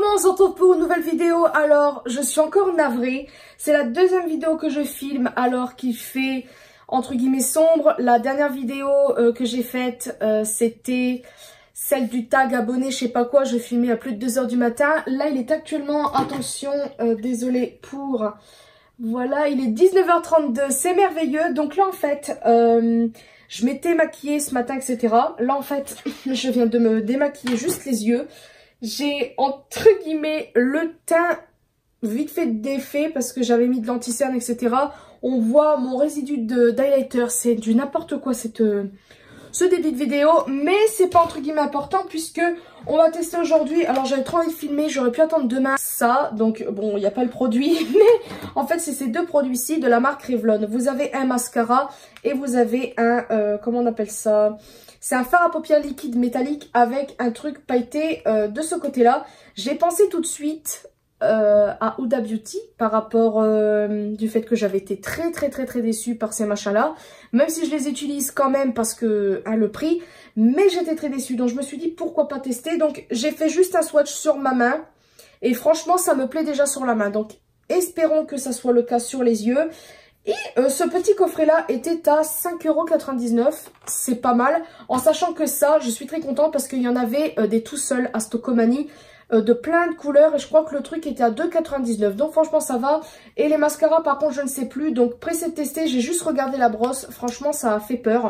monde, on se retrouve pour une nouvelle vidéo. Alors, je suis encore navrée. C'est la deuxième vidéo que je filme alors qu'il fait entre guillemets sombre. La dernière vidéo que j'ai faite, c'était celle du tag abonné, je sais pas quoi. Je filmais à plus de 2 h du matin. Là, il est actuellement, attention, désolé pour... Voilà, il est 19 h 32, c'est merveilleux. Donc là, en fait, je m'étais maquillée ce matin, etc. Là, en fait, je viens de me démaquiller juste les yeux. J'ai, entre guillemets, le teint vite fait défait parce que j'avais mis de l'anti-cerne, etc. On voit mon résidu d'highlighter. C'est du n'importe quoi, ce début de vidéo. Mais c'est pas, entre guillemets, important puisque on va tester aujourd'hui. Alors, j'avais trop envie de filmer. J'aurais pu attendre demain ça. Donc, bon, il n'y a pas le produit. Mais, en fait, c'est ces deux produits-ci de la marque Revlon. Vous avez un mascara et vous avez un... comment on appelle ça ? C'est un fard à paupières liquide métallique avec un truc pailleté de ce côté-là. J'ai pensé tout de suite à Huda Beauty par rapport du fait que j'avais été très déçue par ces machins-là. Même si je les utilise quand même parce que le prix. Mais j'étais très déçue. Donc je me suis dit pourquoi pas tester. Donc j'ai fait juste un swatch sur ma main. Et franchement ça me plaît déjà sur la main. Donc espérons que ça soit le cas sur les yeux. Et ce petit coffret-là était à 5,99 €. C'est pas mal. En sachant que ça, je suis très contente parce qu'il y en avait des tout seuls à Stocomanie. De plein de couleurs. Et je crois que le truc était à 2,99 €. Donc franchement, ça va. Et les mascaras, par contre, je ne sais plus. Donc pressée de tester, j'ai juste regardé la brosse. Franchement, ça a fait peur.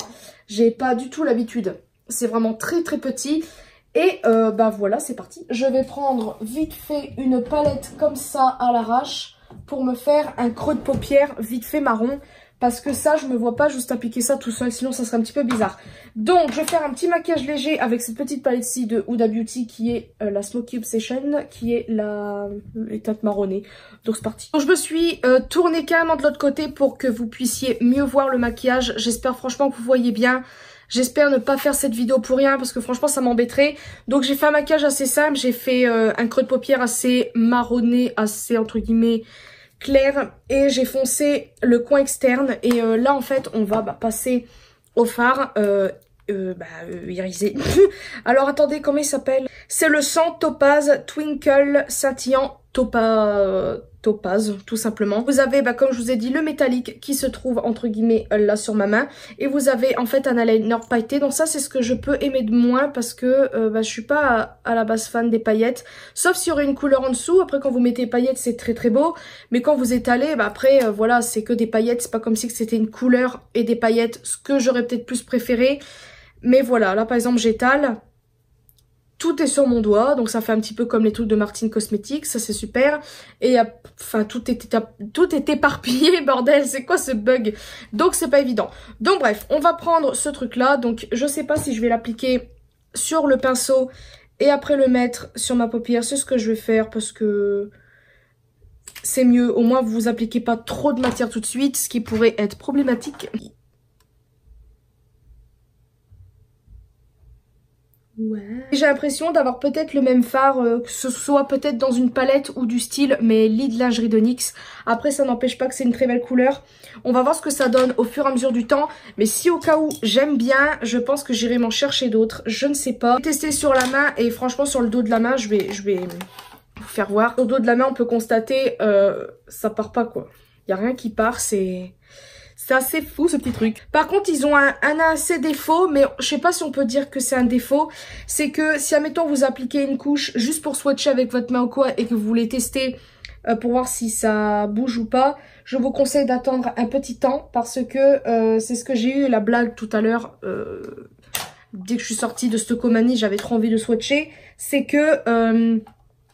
J'ai pas du tout l'habitude. C'est vraiment très petit. Et bah voilà, c'est parti. Je vais prendre vite fait une palette comme ça à l'arrache. Pour me faire un creux de paupière vite fait marron. Parce que ça, je me vois pas juste appliquer ça tout seul. Sinon, ça serait un petit peu bizarre. Donc, je vais faire un petit maquillage léger avec cette petite palette-ci de Huda Beauty. Qui est la Smoky Obsession. Qui est les teintes marronnées. Donc, c'est parti. Donc, je me suis tournée carrément de l'autre côté. Pour que vous puissiez mieux voir le maquillage. J'espère franchement que vous voyez bien. J'espère ne pas faire cette vidéo pour rien parce que franchement ça m'embêterait. Donc j'ai fait un maquillage assez simple, j'ai fait un creux de paupière assez marronné, assez entre guillemets clair. Et j'ai foncé le coin externe et là en fait on va passer au fard irisé. Alors attendez, comment il s'appelle? C'est le 100 Topaz Twinkle Scintillant Topaz, tout simplement. Vous avez, comme je vous ai dit, le métallique qui se trouve, entre guillemets, là sur ma main. Et vous avez, en fait, un eyeliner pailleté. Donc ça, c'est ce que je peux aimer de moins parce que je suis pas à la base fan des paillettes. Sauf s'il y aurait une couleur en dessous. Après, quand vous mettez paillettes, c'est très beau. Mais quand vous étalez, après, voilà, c'est que des paillettes. C'est pas comme si c'était une couleur et des paillettes, ce que j'aurais peut-être plus préféré. Mais voilà, là, par exemple, j'étale. Tout est sur mon doigt, donc ça fait un petit peu comme les trucs de Martine Cosmetics, ça c'est super. Et enfin tout est éparpillé, bordel, c'est quoi ce bug? Donc c'est pas évident. Donc bref, on va prendre ce truc là, donc je sais pas si je vais l'appliquer sur le pinceau et après le mettre sur ma paupière, c'est ce que je vais faire parce que c'est mieux. Au moins vous appliquez pas trop de matière tout de suite, ce qui pourrait être problématique. Ouais. J'ai l'impression d'avoir peut-être le même fard, que ce soit peut-être dans une palette ou du style, mais Lid Lingerie de NYX. Après, ça n'empêche pas que c'est une très belle couleur. On va voir ce que ça donne au fur et à mesure du temps. Mais si au cas où j'aime bien, je pense que j'irai m'en chercher d'autres. Je ne sais pas. J'ai testé sur la main et franchement sur le dos de la main, je vais vous faire voir. Sur le dos de la main, on peut constater, ça part pas quoi. Il n'y a rien qui part, c'est assez fou ce petit truc. Par contre ils ont un assez défaut, mais je sais pas si on peut dire que c'est un défaut. C'est que si admettons vous appliquez une couche juste pour swatcher avec votre main ou quoi et que vous voulez tester pour voir si ça bouge ou pas, je vous conseille d'attendre un petit temps parce que c'est ce que j'ai eu la blague tout à l'heure. Dès que je suis sortie de Stocomanie, j'avais trop envie de swatcher. C'est que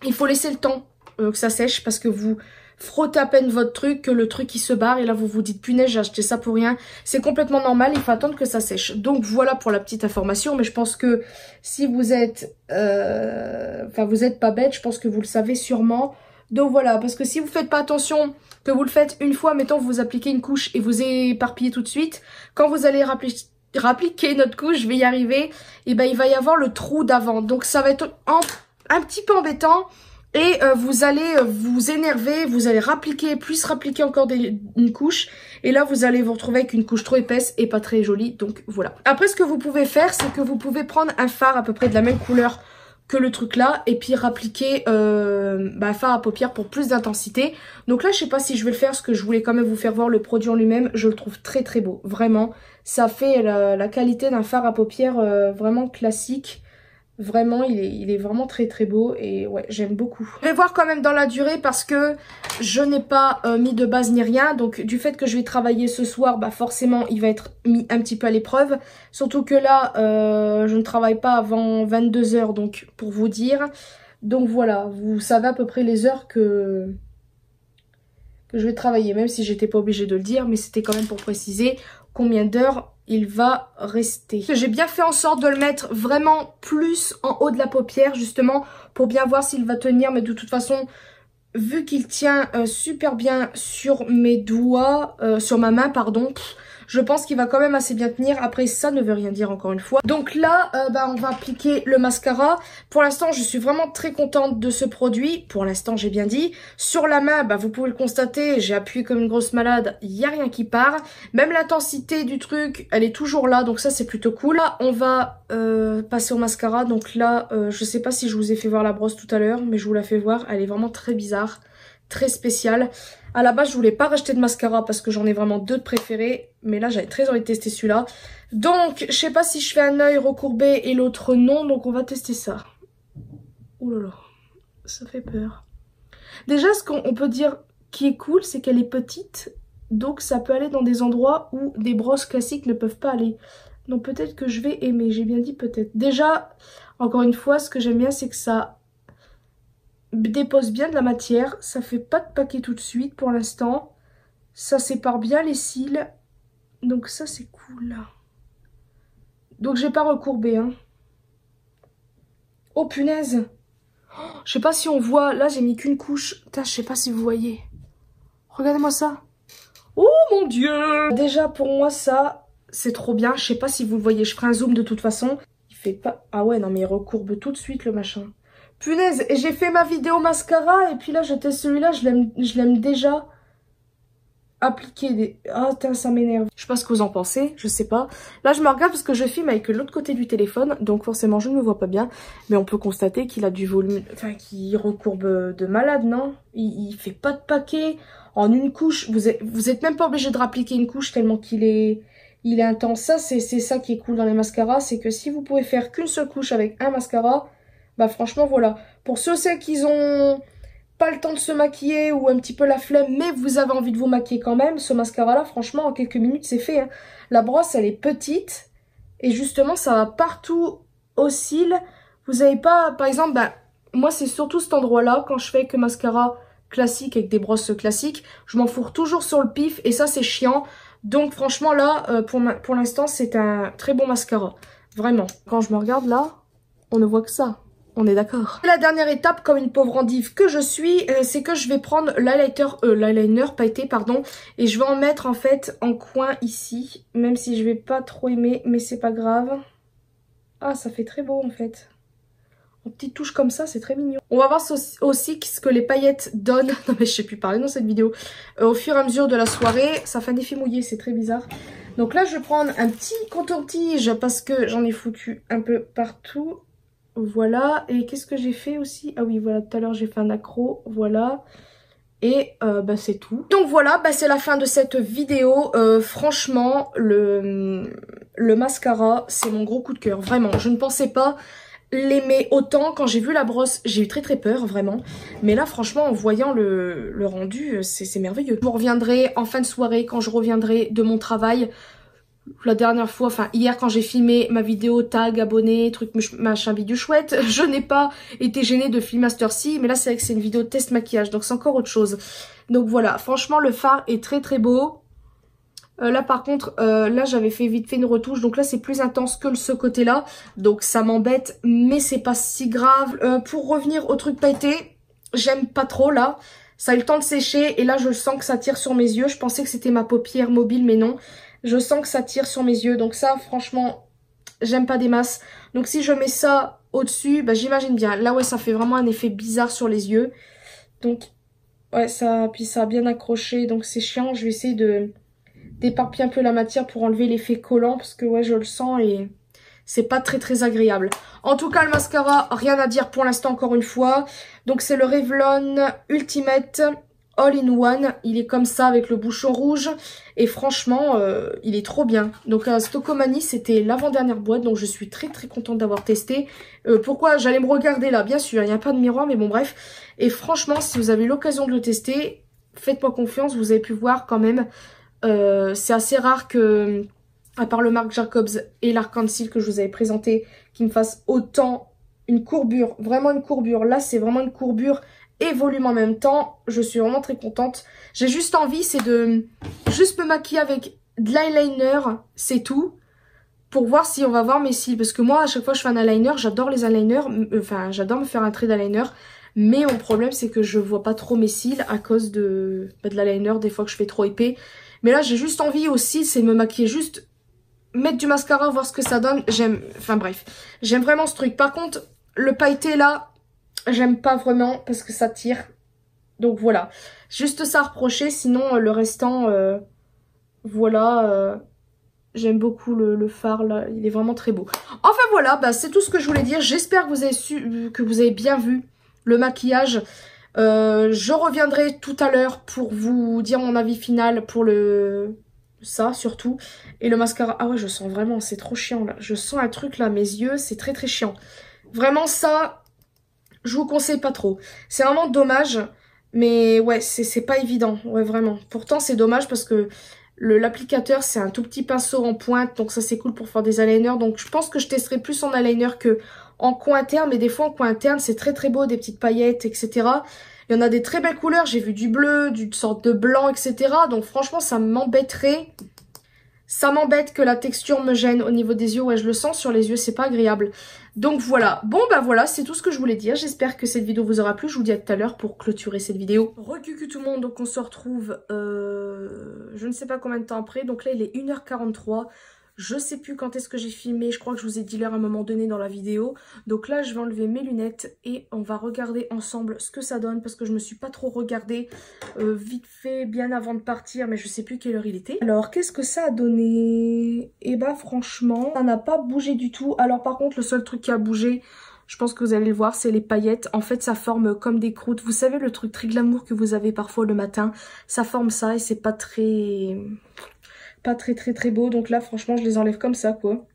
il faut laisser le temps que ça sèche parce que vous frottez à peine votre truc, que le truc il se barre et là vous vous dites punaise j'ai acheté ça pour rien. C'est complètement normal, il faut attendre que ça sèche. Donc voilà pour la petite information, mais je pense que si vous êtes vous êtes pas bête, je pense que vous le savez sûrement. Donc voilà, parce que si vous faites pas attention, que vous le faites une fois, mettons vous appliquez une couche et vous éparpillez tout de suite, quand vous allez rappliquer notre couche, je vais y arriver, et il va y avoir le trou d'avant. Donc ça va être un petit peu embêtant. Et vous allez vous énerver, vous allez rappliquer encore une couche. Et là, vous allez vous retrouver avec une couche trop épaisse et pas très jolie. Donc voilà. Après, ce que vous pouvez faire, c'est que vous pouvez prendre un fard à peu près de la même couleur que le truc là et puis appliquer fard à paupières pour plus d'intensité. Donc là je sais pas si je vais le faire parce que je voulais quand même vous faire voir le produit en lui-même. Je le trouve très très beau, vraiment. Ça fait la qualité d'un fard à paupières vraiment classique. Vraiment, il est vraiment très très beau et ouais, j'aime beaucoup. Je vais voir quand même dans la durée parce que je n'ai pas mis de base ni rien. Donc du fait que je vais travailler ce soir, bah forcément il va être mis un petit peu à l'épreuve. Surtout que là, je ne travaille pas avant 22 h, donc pour vous dire. Donc voilà, vous savez à peu près les heures que je vais travailler. Même si j'étais pas obligée de le dire, mais c'était quand même pour préciser combien d'heures il va rester. J'ai bien fait en sorte de le mettre vraiment plus en haut de la paupière justement pour bien voir s'il va tenir, mais de toute façon vu qu'il tient super bien sur mes doigts, sur ma main pardon, je pense qu'il va quand même assez bien tenir. Après ça ne veut rien dire encore une fois. Donc là on va appliquer le mascara. Pour l'instant je suis vraiment très contente de ce produit. Pour l'instant j'ai bien dit. Sur la main vous pouvez le constater, j'ai appuyé comme une grosse malade, il n'y a rien qui part. Même l'intensité du truc elle est toujours là, donc ça c'est plutôt cool. Là on va passer au mascara. Donc là je sais pas si je vous ai fait voir la brosse tout à l'heure, mais je vous la fais voir, elle est vraiment très bizarre, très spéciale. À la base, je voulais pas racheter de mascara parce que j'en ai vraiment deux de préférés. Mais là, j'avais très envie de tester celui-là. Donc, je sais pas si je fais un œil recourbé et l'autre non. Donc, on va tester ça. Ouh là là, ça fait peur. Déjà, ce qu'on peut dire qui est cool, c'est qu'elle est petite. Donc, ça peut aller dans des endroits où des brosses classiques ne peuvent pas aller. Donc, peut-être que je vais aimer. J'ai bien dit peut-être. Déjà, encore une fois, ce que j'aime bien, c'est que ça dépose bien de la matière, ça fait pas de paquet tout de suite pour l'instant, ça sépare bien les cils, donc ça c'est cool. Donc j'ai pas recourbé hein. Oh punaise, oh, je sais pas si on voit, là j'ai mis qu'une couche, putain je sais pas si vous voyez, regardez-moi ça, oh mon dieu. Déjà pour moi ça c'est trop bien, je sais pas si vous le voyez, je ferai un zoom de toute façon, il fait pas, ah ouais non mais il recourbe tout de suite le machin. Punaise, et j'ai fait ma vidéo mascara et puis là je teste celui-là, je l'aime déjà appliqué des... Ah putain ça m'énerve. Je sais pas ce que vous en pensez, je sais pas. Là je me regarde parce que je filme avec l'autre côté du téléphone, donc forcément je ne me vois pas bien. Mais on peut constater qu'il a du volume, enfin qu'il recourbe de malade, non? Il fait pas de paquet en une couche. Vous êtes même pas obligé de rappliquer une couche tellement qu'il est intense. Ça c'est ça qui est cool dans les mascaras, c'est que si vous pouvez faire qu'une seule couche avec un mascara, bah franchement voilà, pour ceux qui ont pas le temps de se maquiller ou un petit peu la flemme mais vous avez envie de vous maquiller quand même, ce mascara là franchement en quelques minutes c'est fait hein. La brosse elle est petite et justement ça va partout aux cils. Vous avez pas, par exemple moi c'est surtout cet endroit là quand je fais que mascara classique avec des brosses classiques, je m'en fourre toujours sur le pif et ça c'est chiant. Donc franchement là pour l'instant c'est un très bon mascara, vraiment. Quand je me regarde là on ne voit que ça. On est d'accord. La dernière étape, comme une pauvre endive que je suis, c'est que je vais prendre l'eyeliner pailleté, pardon, et je vais en mettre en fait en coin ici, même si je vais pas trop aimer, mais c'est pas grave. Ah, ça fait très beau en fait. En petites touches comme ça, c'est très mignon. On va voir aussi ce que les paillettes donnent. Non mais je sais plus parler dans cette vidéo. Au fur et à mesure de la soirée, ça fait un effet mouillé, c'est très bizarre. Donc là, je vais prendre un petit contour-tige parce que j'en ai foutu un peu partout. Voilà, et qu'est-ce que j'ai fait aussi? Ah oui, voilà, tout à l'heure j'ai fait un accro, voilà. Et c'est tout. Donc voilà, c'est la fin de cette vidéo. Franchement, le mascara, c'est mon gros coup de cœur, vraiment. Je ne pensais pas l'aimer autant. Quand j'ai vu la brosse, j'ai eu très très peur, vraiment. Mais là, franchement, en voyant le rendu, c'est merveilleux. Je vous reviendrai en fin de soirée, quand je reviendrai de mon travail. La dernière fois, enfin hier quand j'ai filmé ma vidéo tag, abonné, truc machin bidule chouette, je n'ai pas été gênée de filmer à cette heure-ci, mais là c'est vrai que c'est une vidéo test maquillage, donc c'est encore autre chose. Donc voilà, franchement le fard est très très beau. Là par contre, là j'avais fait vite fait une retouche, donc là c'est plus intense que ce côté-là, donc ça m'embête, mais c'est pas si grave. Pour revenir au truc pailleté, j'aime pas trop là. Ça a eu le temps de sécher et là je sens que ça tire sur mes yeux. Je pensais que c'était ma paupière mobile, mais non. Je sens que ça tire sur mes yeux. Donc ça, franchement, j'aime pas des masses. Donc si je mets ça au-dessus, j'imagine bien. Là, ouais, ça fait vraiment un effet bizarre sur les yeux. Donc, ouais, puis ça a bien accroché. Donc c'est chiant. Je vais essayer d'éparpiller un peu la matière pour enlever l'effet collant. Parce que, ouais, je le sens et c'est pas très agréable. En tout cas, le mascara, rien à dire pour l'instant encore une fois. Donc c'est le Revlon Ultimate All-in-One. Il est comme ça avec le bouchon rouge. Et franchement, il est trop bien. Donc Stockomanie, c'était l'avant-dernière boîte. Donc je suis très contente d'avoir testé. Pourquoi j'allais me regarder là? Bien sûr, il n'y a pas de miroir, mais bon bref. Et franchement, si vous avez l'occasion de le tester, faites-moi confiance. Vous avez pu voir quand même. C'est assez rare que, à part le Marc Jacobs et l'Arc-en-Ciel que je vous avais présenté, qui me fasse autant une courbure, vraiment une courbure. Là, c'est vraiment une courbure et volume en même temps. Je suis vraiment très contente. J'ai juste envie, c'est de juste me maquiller avec de l'eyeliner, c'est tout. Pour voir si on va voir mes cils. Parce que moi, à chaque fois que je fais un eyeliner, j'adore les eyeliners. Enfin, j'adore me faire un trait d'eyeliner. Mais mon problème, c'est que je vois pas trop mes cils à cause de l'eyeliner, des fois que je fais trop épais. Mais là, j'ai juste envie aussi, c'est de me maquiller juste, mettre du mascara, voir ce que ça donne. J'aime, enfin bref, j'aime vraiment ce truc. Par contre, le pailleté là, j'aime pas vraiment parce que ça tire. Donc voilà, juste ça à reprocher. Sinon, le restant, voilà, j'aime beaucoup le fard là, il est vraiment très beau. Enfin voilà, bah, c'est tout ce que je voulais dire. J'espère que vous avez bien vu le maquillage. Je reviendrai tout à l'heure pour vous dire mon avis final pour ça surtout. Et le mascara, ah ouais, je sens vraiment, c'est trop chiant là. Je sens un truc là, mes yeux, c'est très chiant. Vraiment ça, je vous conseille pas trop. C'est vraiment dommage, mais ouais, c'est pas évident, ouais vraiment. Pourtant c'est dommage parce que l'applicateur c'est un tout petit pinceau en pointe, donc ça c'est cool pour faire des eyeliners. Donc je pense que je testerai plus en eyeliner que en coin interne, mais des fois en coin interne c'est très beau, des petites paillettes, etc. Il y en a des très belles couleurs, j'ai vu du bleu, d'une sorte de blanc, etc. Donc franchement ça m'embêterait. Ça m'embête que la texture me gêne au niveau des yeux, ouais je le sens sur les yeux, c'est pas agréable. Donc voilà, bon bah voilà, c'est tout ce que je voulais dire. J'espère que cette vidéo vous aura plu, je vous dis à tout à l'heure pour clôturer cette vidéo. Recucu tout le monde, donc on se retrouve je ne sais pas combien de temps après. Donc là il est 1h43. Je sais plus quand est-ce que j'ai filmé, je crois que je vous ai dit l'heure à un moment donné dans la vidéo. Donc là je vais enlever mes lunettes et on va regarder ensemble ce que ça donne. Parce que je me suis pas trop regardée vite fait bien avant de partir, mais je sais plus quelle heure il était. Alors qu'est-ce que ça a donné? Et bah franchement ça n'a pas bougé du tout. Alors par contre le seul truc qui a bougé, je pense que vous allez le voir, c'est les paillettes. En fait ça forme comme des croûtes. Vous savez le truc très glamour que vous avez parfois le matin, ça forme ça et c'est pas très beau. Donc là franchement je les enlève comme ça quoi.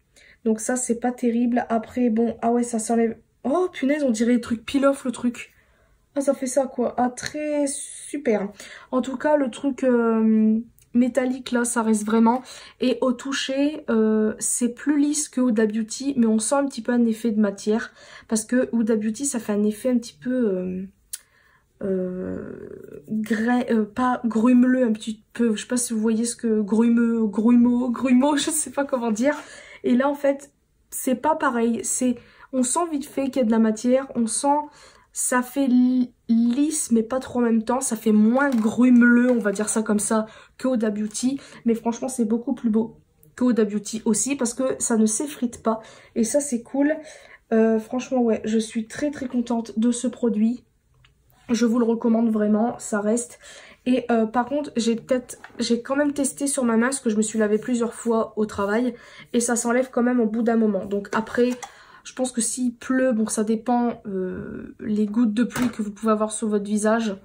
Donc ça c'est pas terrible. Après bon, ah ouais ça s'enlève. Oh punaise, on dirait des trucs peel-off le truc. Ah ça fait ça quoi. Ah très super. En tout cas le truc métallique là ça reste vraiment. Et au toucher c'est plus lisse que Huda Beauty, mais on sent un petit peu un effet de matière. Parce que Huda Beauty ça fait un effet un petit peu... pas grumeleux un petit peu, je sais pas si vous voyez ce que grumeau, je sais pas comment dire. Et là en fait c'est pas pareil, on sent vite fait qu'il y a de la matière, on sent ça fait lisse mais pas trop en même temps, ça fait moins grumeleux, on va dire ça comme ça, que Huda Beauty. Mais franchement c'est beaucoup plus beau que Huda Beauty aussi parce que ça ne s'effrite pas et ça c'est cool. Franchement ouais, je suis très contente de ce produit. Je vous le recommande vraiment, ça reste. Et par contre, j'ai quand même testé sur ma main parce que je me suis lavé plusieurs fois au travail. Et ça s'enlève quand même au bout d'un moment. Donc après, je pense que s'il pleut, bon ça dépend les gouttes de pluie que vous pouvez avoir sur votre visage.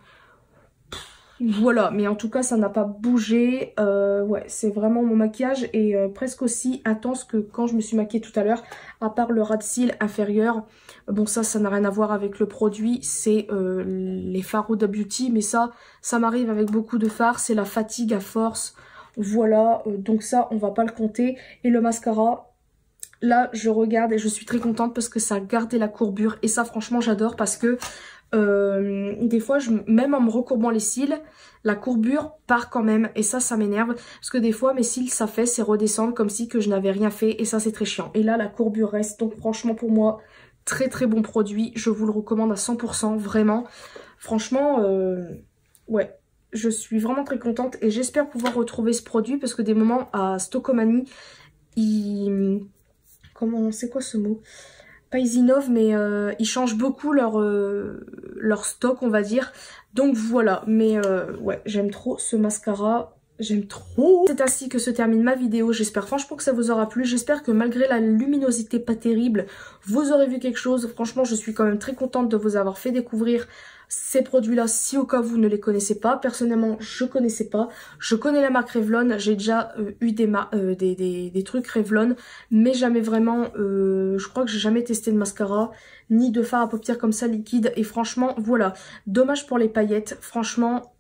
Voilà, mais en tout cas ça n'a pas bougé. Ouais, c'est vraiment mon maquillage est presque aussi intense que quand je me suis maquillée tout à l'heure. À part le ras de cils inférieur. Bon ça n'a rien à voir avec le produit. C'est les fards Huda Beauty. Mais ça m'arrive avec beaucoup de fards. C'est la fatigue à force. Voilà, donc ça on va pas le compter. Et le mascara, là je regarde et je suis très contente parce que ça a gardé la courbure. Et ça franchement j'adore parce que... des fois même en me recourbant les cils, la courbure part quand même et ça m'énerve parce que des fois mes cils s'affaissent et redescendent comme si que je n'avais rien fait et ça c'est très chiant. Et là la courbure reste, donc franchement pour moi très bon produit, je vous le recommande à 100% vraiment. Franchement ouais, je suis vraiment très contente et j'espère pouvoir retrouver ce produit parce que des moments à Stockomanie c'est quoi ce mot? Pas ils innovent mais ils changent beaucoup leur stock on va dire. Donc voilà, mais ouais j'aime trop ce mascara. J'aime trop. C'est ainsi que se termine ma vidéo. J'espère franchement que ça vous aura plu. J'espère que malgré la luminosité pas terrible, vous aurez vu quelque chose. Franchement, je suis quand même très contente de vous avoir fait découvrir ces produits-là, si au cas où vous ne les connaissez pas. Personnellement, je connaissais pas. Je connais la marque Revlon. J'ai déjà eu des trucs Revlon, mais jamais vraiment... je crois que j'ai jamais testé de mascara, ni de fard à paupières comme ça liquide. Et franchement, voilà. Dommage pour les paillettes. Franchement...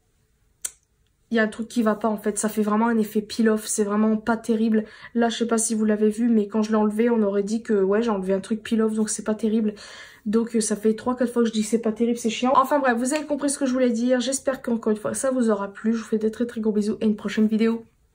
il y a un truc qui va pas en fait, ça fait vraiment un effet peel-off, c'est vraiment pas terrible. Là je sais pas si vous l'avez vu, mais quand je l'ai enlevé on aurait dit que ouais j'ai enlevé un truc peel-off, donc c'est pas terrible. Donc ça fait 3-4 fois que je dis que c'est pas terrible, c'est chiant. Enfin bref, vous avez compris ce que je voulais dire, j'espère qu'encore une fois ça vous aura plu. Je vous fais des très gros bisous et une prochaine vidéo.